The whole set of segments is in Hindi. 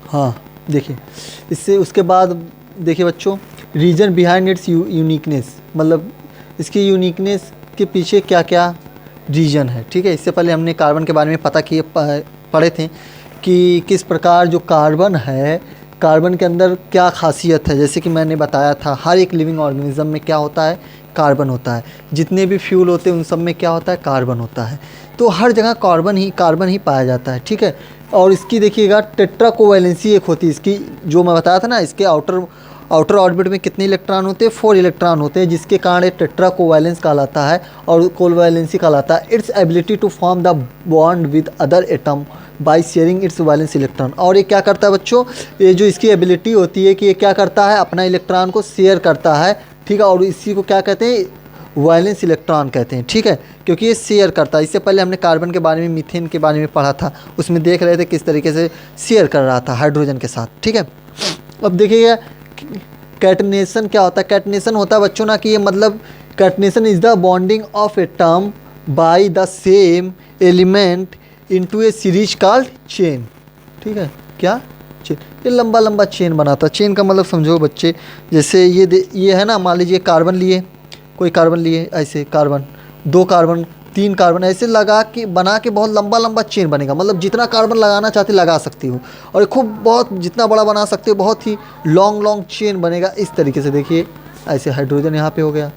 हाँ देखिए, इससे उसके बाद देखिए बच्चों, रीजन बिहाइंड इट्स यूनिकनेस, मतलब इसकी यूनिकनेस के पीछे क्या क्या रीजन है। ठीक है, इससे पहले हमने कार्बन के बारे में पता किए पढ़े थे कि किस प्रकार जो कार्बन है, कार्बन के अंदर क्या खासियत है। जैसे कि मैंने बताया था, हर एक लिविंग ऑर्गेनिज्म में क्या होता है, कार्बन होता है। जितने भी फ्यूल होते हैं उन सब में क्या होता है, कार्बन होता है। तो हर जगह कार्बन ही पाया जाता है। ठीक है, और इसकी देखिएगा टेट्रा कोवैलेंसी एक होती है इसकी, जो मैं बताया था ना, इसके आउटर ऑर्बिट में कितने इलेक्ट्रॉन होते हैं, 4 इलेक्ट्रॉन होते हैं, जिसके कारण ये टेट्रा कोवैलेंस कहलाता है और कोवैलेंसी कहलाता है। Its ability to form the bond with other atom by sharing its valence electron. और ये क्या करता है बच्चों, ये जो इसकी एबिलिटी होती है कि ये क्या करता है, अपना इलेक्ट्रॉन को शेयर करता है। ठीक है, और इसी को क्या कहते हैं, वैलेंस इलेक्ट्रॉन कहते हैं। ठीक है, क्योंकि ये शेयर करता है। इससे पहले हमने कार्बन के बारे में, मीथेन के बारे में पढ़ा था, उसमें देख रहे थे किस तरीके से शेयर कर रहा था हाइड्रोजन के साथ। ठीक है, अब देखिएगा कैटनेशन क्या होता है। कैटनेशन होता है बच्चों ना कि ये मतलब catenation is the bonding of atom by the same element into A series called chain. ठीक है, क्या चेन, ये लंबा लंबा चेन बनाता है। चेन का मतलब समझो बच्चे, जैसे ये है ना, मान लीजिए कार्बन लिए, कोई कार्बन लिए, ऐसे कार्बन, 2 कार्बन, 3 कार्बन, ऐसे लगा के बना के बहुत लंबा लंबा चेन बनेगा। मतलब जितना कार्बन लगाना चाहते लगा सकती हो, और खूब बहुत जितना बड़ा बना सकते हो, बहुत ही लॉन्ग लॉन्ग चेन बनेगा इस तरीके से। देखिए ऐसे हाइड्रोजन यहाँ पे हो गया,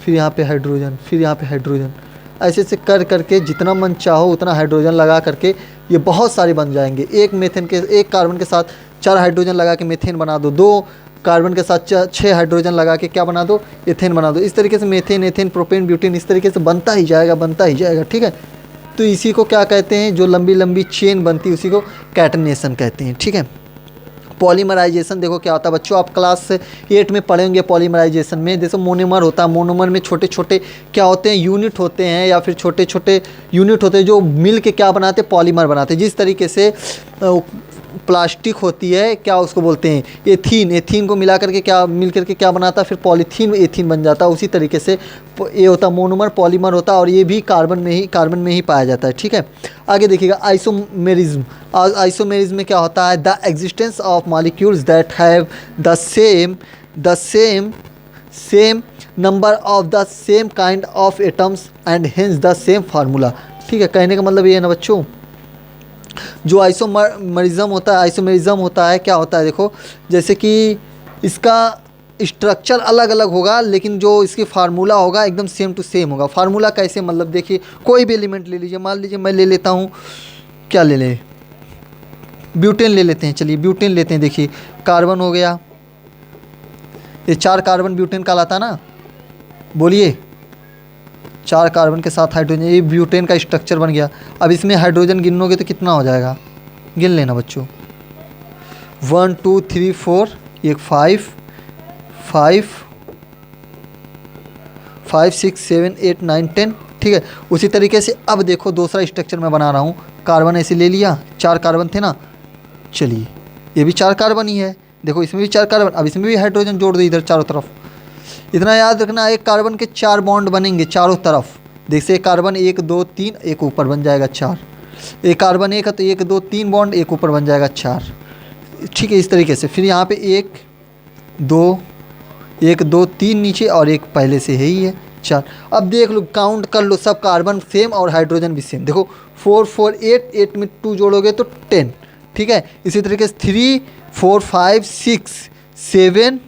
फिर यहाँ पे हाइड्रोजन, फिर यहाँ पे हाइड्रोजन, ऐसे ऐसे कर करके जितना मन चाहो उतना हाइड्रोजन लगा करके ये बहुत सारे बन जाएंगे। एक कार्बन के साथ 4 हाइड्रोजन लगा के मीथेन बना दो, 2 कार्बन के साथ 6 हाइड्रोजन लगा के क्या बना दो, एथेन बना दो। इस तरीके से मीथेन, एथेन, प्रोपेन, ब्यूटेन, इस तरीके से बनता ही जाएगा, बनता ही जाएगा। ठीक है, तो इसी को क्या कहते हैं, जो लंबी लंबी चेन बनती है उसी को कैटनेशन कहते हैं। ठीक है, पॉलीमराइजेशन देखो क्या होता है बच्चों, आप क्लास 8 में पढ़ेंगे। पॉलीमराइजेशन में जैसे मोनोमर होता है, मोनोमर में छोटे छोटे क्या होते हैं, यूनिट होते हैं, या फिर छोटे छोटे यूनिट होते हैं जो मिल के क्या बनाते हैं, पॉलीमर बनाते हैं। जिस तरीके से प्लास्टिक होती है, क्या उसको बोलते हैं, एथीन, एथीन को मिला करके क्या मिल करके क्या बनाता है, फिर पॉलीथीन एथीन बन जाता है। उसी तरीके से ये होता है, मोनोमर पॉलीमर होता है, और ये भी कार्बन में ही पाया जाता है। ठीक है, आगे देखिएगा आइसोमेरिज्म। आइसोमेरिज्म में क्या होता है, the existence of molecules that have the same number of the same kind of atoms and hence the same formula. ठीक है, कहने का मतलब ये है ना बच्चों, जो आइसोमेरिज्म होता है क्या होता है, देखो जैसे कि इसका स्ट्रक्चर अलग अलग होगा, लेकिन जो इसकी फार्मूला होगा एकदम सेम टू सेम होगा। फार्मूला कैसे, मतलब देखिए कोई भी एलिमेंट ले लीजिए, मान लीजिए मैं ले लेता हूँ, क्या ले लें, ब्यूटेन ले लेते हैं। चलिए ब्यूटेन लेते हैं। देखिए कार्बन हो गया, ये 4 कार्बन ब्यूटेन कहलाता ना, बोलिए 4 कार्बन के साथ हाइड्रोजन, ये ब्यूटेन का स्ट्रक्चर बन गया। अब इसमें हाइड्रोजन गिनोगे तो कितना हो जाएगा, गिन लेना बच्चों, 1 2 3 4, एक 5 6 7 8 9 10। ठीक है, उसी तरीके से अब देखो दूसरा स्ट्रक्चर मैं बना रहा हूँ। कार्बन ऐसे ले लिया, 4 कार्बन थे ना, चलिए ये भी 4 कार्बन ही है। देखो इसमें भी 4 कार्बन, अब इसमें भी हाइड्रोजन जोड़ दो इधर चारों तरफ। इतना याद रखना, एक कार्बन के 4 बॉन्ड बनेंगे चारों तरफ। जैसे कार्बन 1 2 3, एक ऊपर बन जाएगा 4। एक कार्बन 1 है तो 1 2 3 बॉन्ड, एक ऊपर बन जाएगा 4। ठीक है, इस तरीके से। फिर यहाँ पे 1 2 3 नीचे, और एक पहले से है ही है 4। अब देख लो, काउंट कर लो, सब कार्बन सेम और हाइड्रोजन भी सेम। देखो 4 4 8, 8 में 2 जोड़ोगे तो 10। ठीक है, इसी तरीके से 3 4 5 6 7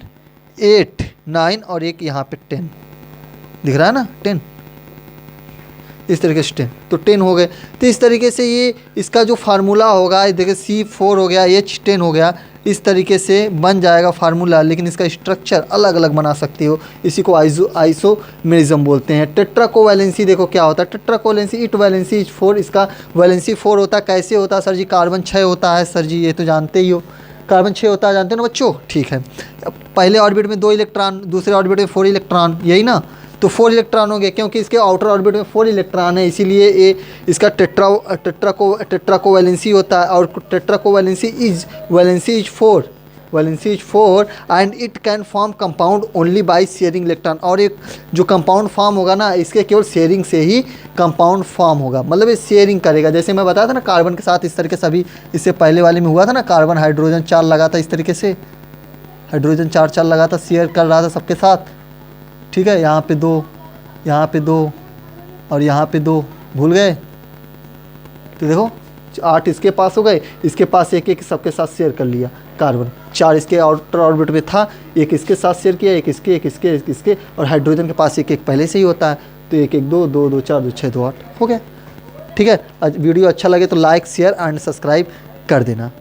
8 9, और एक यहाँ पे 10 दिख रहा है ना, 10, इस तरीके से 10, तो 10 हो गए। तो इस तरीके से ये इसका जो फार्मूला होगा, देखिए C4 हो गया, H10 हो गया, इस तरीके से बन जाएगा फार्मूला। लेकिन इसका स्ट्रक्चर अलग अलग बना सकते हो, इसी को आइसोमेरिज्म बोलते हैं। टेट्रा कोवैलेंसी देखो क्या होता है, tetra covalency, it valency is 4, इसका वैलेंसी 4 होता है। कैसे होता है सर जी, कार्बन 6 होता है सर जी, ये तो जानते ही हो, कार्बन 6 होता है, जानते हो ना बच्चों। ठीक है, पहले ऑर्बिट में 2 इलेक्ट्रॉन, दूसरे ऑर्बिट में 4 इलेक्ट्रॉन, यही ना, तो 4 इलेक्ट्रॉन हो गए, क्योंकि इसके आउटर ऑर्बिट में 4 इलेक्ट्रॉन है, इसीलिए ये इसका टेट्रा कोवैलेंसी होता है। और tetra covalency valency is 4, valency is 4 and it can form compound only by sharing electron. और एक जो कंपाउंड फॉर्म होगा ना, इसके केवल शेयरिंग से ही कंपाउंड फॉर्म होगा, मतलब ये शेयरिंग करेगा। जैसे मैं बताया था ना कार्बन के साथ इस तरीके से, अभी इससे पहले वाले में हुआ था ना, कार्बन हाइड्रोजन 4 लगा था इस तरीके से, हाइड्रोजन 4 लगा था, शेयर कर रहा था सबके साथ, ठीक है। यहाँ पे 2, यहाँ पे 2 और यहाँ पे 2, भूल गए? तो देखो 8 इसके पास हो गए, इसके पास एक एक सबके साथ शेयर कर लिया कार्बन। 4 इसके आउटर ऑर्बिट में था, एक इसके साथ शेयर किया, एक इसके, एक इसके, एक इसके, और हाइड्रोजन के पास एक एक पहले से ही होता है, तो 1 1 2 2 2 4 2 6 2 8 हो गया, ठीक है। वीडियो अच्छा लगे तो लाइक शेयर एंड सब्सक्राइब कर देना।